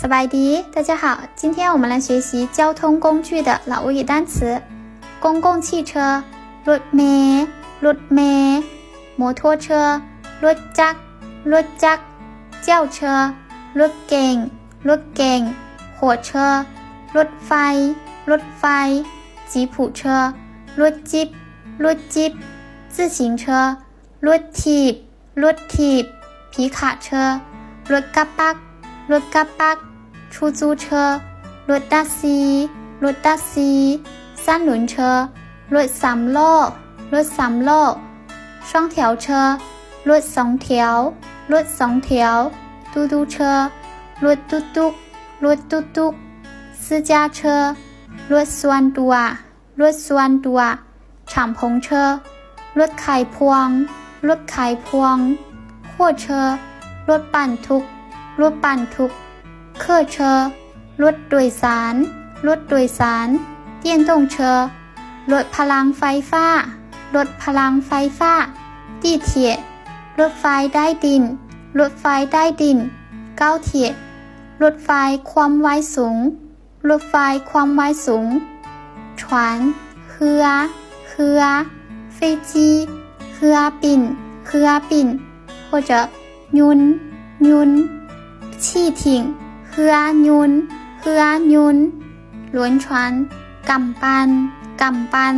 สบายดี大家好今天我们来学习交通工具的老物语单词公共汽车รถเมล์รถเมล์摩托车รถจักรรถจักร轿车รถเก่งรถเก่ง火车รถไฟรถไฟ吉普车รถจิ๊บรถจิ๊บ自行车รถถีบรถถีบ皮卡车รถกระปักรถกระปัก出租车รถดัสซีรถดัสซี三轮车รถสามล้อรถสามล้อ双条车รถสองแถวรถสองแถว嘟嘟车รถตุ๊กรถตุ๊ก私家车รถส่วนตัวรถส่วนตัว敞篷车รถไขพวงรถไขพวง货车รถบรรทุกรถบรรทุกเครื่องเชอรถโดยสารรถโดยสาร电动车รถพลังไฟฟ้ารถพลังไฟฟ้า地铁รถไฟใต้ดินรถไฟใต้ดิน高铁รถไฟความไวสูงรถไฟความไวสูง船เรือเรือ飞机เรือบินเรือบิน或者ยุนยุน汽艇เรือยุนเรือยุนหลวน船กำปั้นกำปั้น